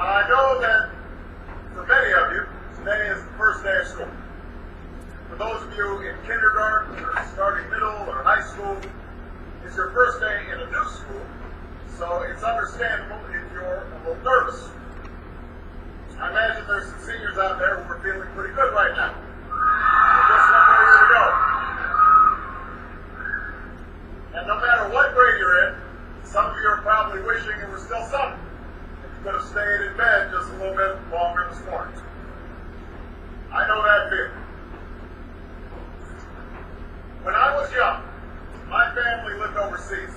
I know that for many of you, today is the first day of school. For those of you in kindergarten or starting middle or high school, it's your first day in a new school, so it's understandable if you're a little nervous. I imagine there's some seniors out there who are feeling pretty good right now. Just one more year to go. And no matter what grade you're in, some of you are probably wishing it was still summer. You could have stayed in bed just a little bit longer this morning. I know that feeling. When I was young, my family lived overseas.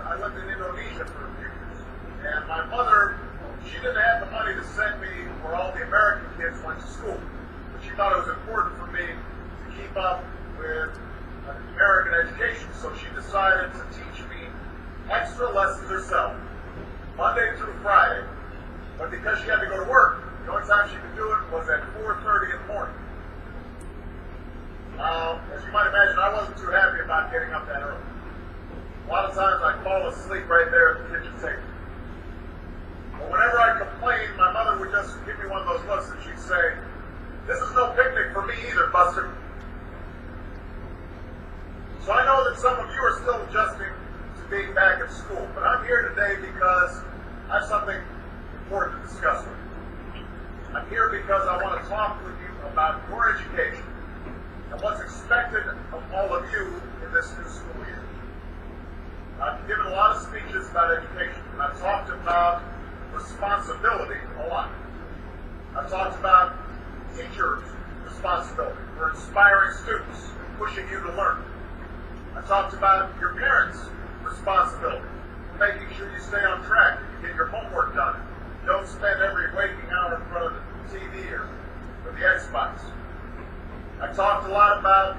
I lived in Indonesia for a few years. And my mother, she didn't have the money to send me where all the American kids went to school. But she thought it was important for me to keep up with American education. So she decided to teach me extra lessons herself, Monday through Friday. But because she had to go to work, the only time she could do it was at 4:30 in the morning. As you might imagine, I wasn't too happy about getting up that early. A lot of times I'd fall asleep right there at the kitchen table. But whenever I complained, my mother would just give me one of those looks and she'd say, "This is no picnic for me either, Buster." So I know that some of you are still adjusting to being back at school, but I'm here today because I have something important to discuss with you. I'm here because I want to talk with you about your education and what's expected of all of you in this new school year. I've given a lot of speeches about education, and I've talked about responsibility a lot. I've talked about teachers' responsibility for inspiring students and pushing you to learn. I've talked about your parents' responsibility, making sure you stay on track and you get your homework done. Don't spend every waking hour in front of the TV or the Xbox. I've talked a lot about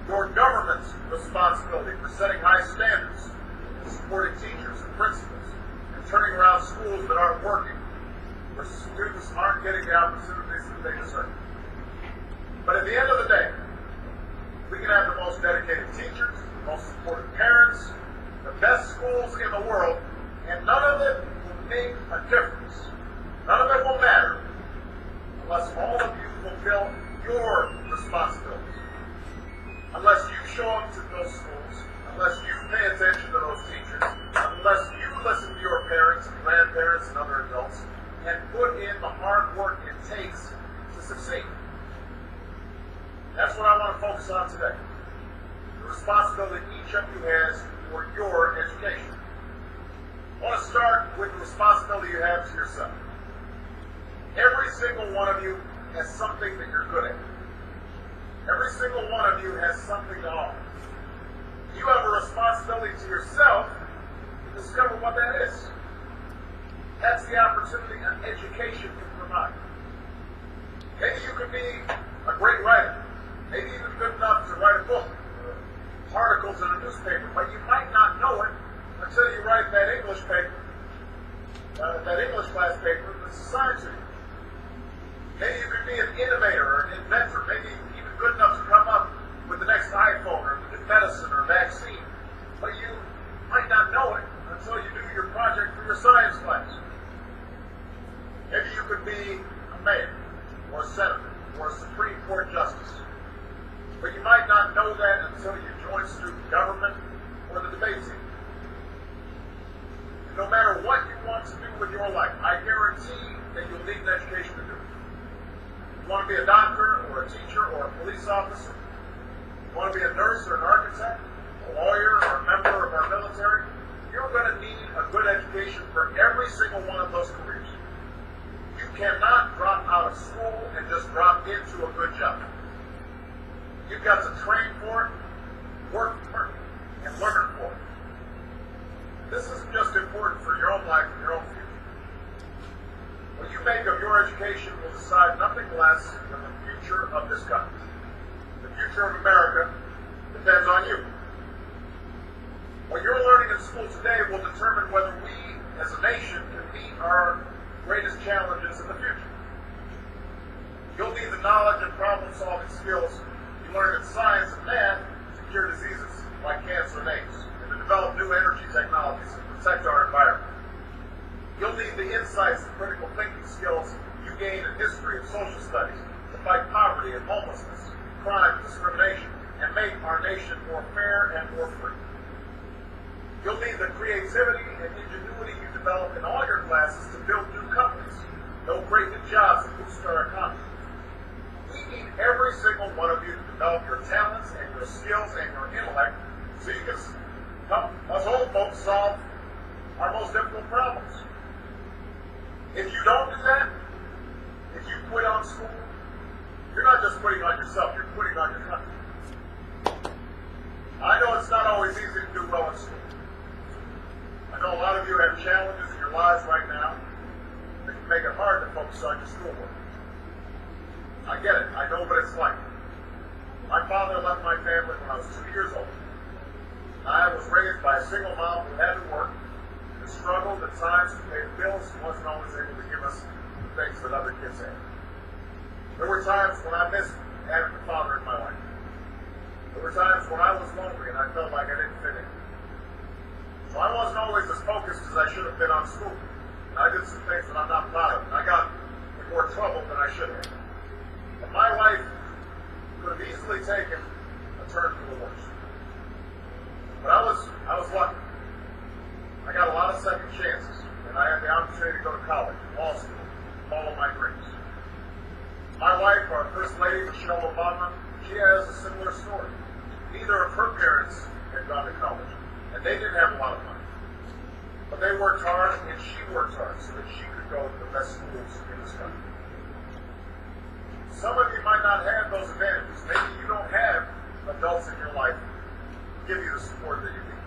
your government's responsibility for setting high standards, and supporting teachers and principals, and turning around schools that aren't working, where students aren't getting the opportunities that they deserve. But at the end of the day, we can have the most dedicated teachers, the most supportive parents, the best schools in the world, and none of it will make a difference. None of it will matter unless all of you fulfill your responsibilities. Unless you show up to those schools, unless you pay attention to those teachers, unless you listen to your parents and grandparents and other adults, and put in the hard work it takes to succeed. That's what I want to focus on today. The responsibility each of you has for your education. I want to start with the responsibility you have to yourself. Every single one of you has something that you're good at. Every single one of you has something to offer. You have a responsibility to yourself to discover what that is. That's the opportunity an education can provide. Maybe you could be a great writer. Maybe even good enough to write a book, articles in a newspaper, but you might not know it until you write that English paper, that English class paper that's assigned to you. Maybe you could be an innovator or an inventor, maybe even good enough to come up with the next iPhone or the new medicine or vaccine, but you might not know it until you do your project for your science class. Maybe you could be a mayor or a senator or a Supreme Court justice, but you might not know that until you join student government or the debate team. And no matter what you want to do with your life, I guarantee that you'll need an education to do it. You want to be a doctor or a teacher or a police officer? You want to be a nurse or an architect, a lawyer or a member of our military? You're going to need a good education for every single one of those careers. You cannot drop out of school and just drop into a good job. You've got to train for it, work for it, and learn for it. This isn't just important for your own life and your own future. What you make of your education will decide nothing less than the future of this country. The future of America depends on you. What you're learning in school today will determine whether we, as a nation, can meet our greatest challenges in the future. You'll need the knowledge and problem-solving skills you learn in science and math to cure diseases like cancer and AIDS, and to develop new energy technologies and protect our environment. You'll need the insights and critical gained in history and social studies to fight poverty and homelessness, crime and discrimination, and make our nation more fair and more free. You'll need the creativity and ingenuity you develop in all your classes to build new companies, they'll create new jobs and boost our economy. We need every single one of you to develop your talents and your skills and your intellect so you can help us old folks solve our most difficult problems. If you don't do that, if you quit on school, you're not just quitting on yourself, you're quitting on your country. I know it's not always easy to do well in school. I know a lot of you have challenges in your lives right now that can make it hard to focus on your schoolwork. I get it. I know what it's like. My father left my family when I was 2 years old. I was raised by a single mom who had to work and struggled at times to pay the bills and wasn't always able to give us the things that other kids had. There were times when I missed having a father in my life. There were times when I was lonely and I felt like I didn't fit in. So I wasn't always as focused as I should have been on school. And I did some things that I'm not proud of. And I got in more trouble than I should have. And my life could have easily taken a turn for the worse. But I was lucky. I got a lot of second chances, and I had the opportunity to go to college, law school, follow my dreams. My wife, our First Lady, Michelle Obama, she has a similar story. Neither of her parents had gone to college, and they didn't have a lot of money. But they worked hard, and she worked hard so that she could go to the best schools in this country. Some of you might not have those advantages. Maybe you don't have adults in your life who give you the support that you need.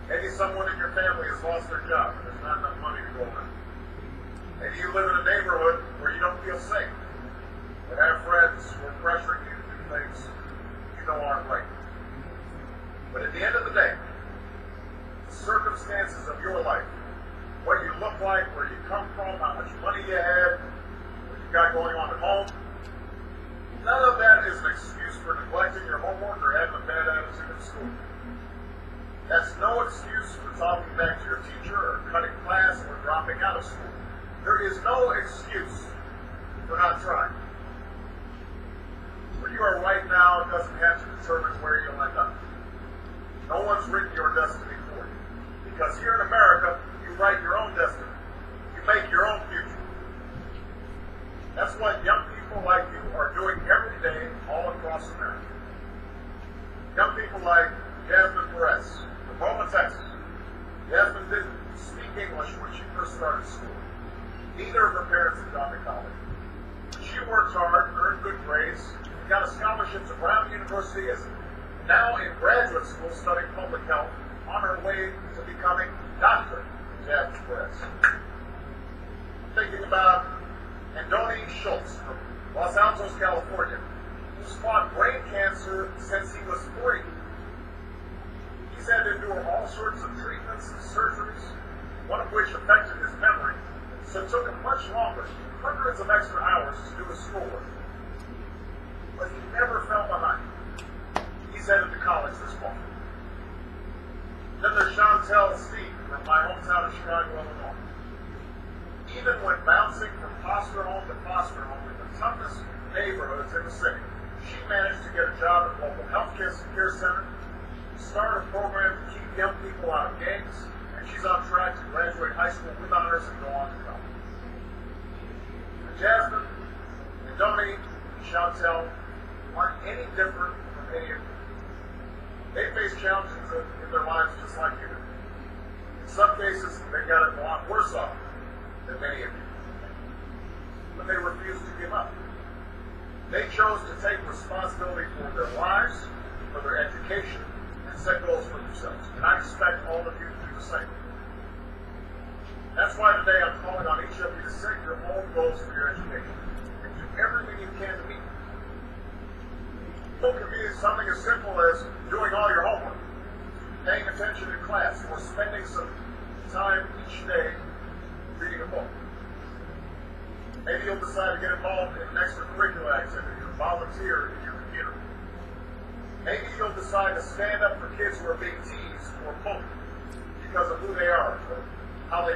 Maybe someone in your family has lost their job and there's not enough money to go around. Maybe you live in a neighborhood where you don't feel safe, but have friends who are pressuring you to do things you know aren't right. But at the end of the day, the circumstances of your life, what you look like, where you come from, how much money you have, what you got going on at home, none of that is an excuse for neglecting your homework or having a bad attitude in school. That's no excuse for talking back to your teacher or cutting class or dropping out of school. There is no excuse for not trying. Where you are right now doesn't have to determine where you'll end up. No one's written your destiny for you. Because here in America, you write your own destiny. You make your own future. That's what young people like you are doing every day all across America. Young people like Jasmine Perez from Roma, Texas. Jasmine didn't speak English when she first started school. Neither of her parents had gone to college. She worked hard, earned good grades, and got a scholarship to Brown University as now in graduate school studying public health on her way to becoming Dr. Jasmine Perez. I'm thinking about Andoni Schultz from Los Altos, California, who's fought brain cancer since he was 3. He's had to endure all sorts of treatments and surgeries, one of which affected his memory, so it took him much longer, hundreds of extra hours to do his schoolwork. But he never fell behind. He's headed to college this fall. Then there's Chantel Steve from my hometown of Chicago, Illinois. Even when bouncing from foster home to foster home in the toughest neighborhoods in the city, she managed to get a job at a local health care center, start a program to keep young people out of gangs, and she's on track to graduate high school with honors and go on to college. And Jasmine, and Andoni, and Chantel aren't any different from any of you. They face challenges in their lives just like you do. In some cases, they got it a lot worse off than many of you. But they refuse to give up. They chose to take responsibility for their lives, for their education, and set goals for themselves. And I expect all of you to do the same. That's why today I'm calling on each of you to set your own goals for your education and do everything you can to meet them. It can be something as simple as doing all your homework, paying attention in class, or spending some time each day reading a book. Maybe you'll decide to get involved in an extracurricular activity or volunteer in your community. Maybe you'll decide to stand up for kids who are being teased or bullied because of who they are or how they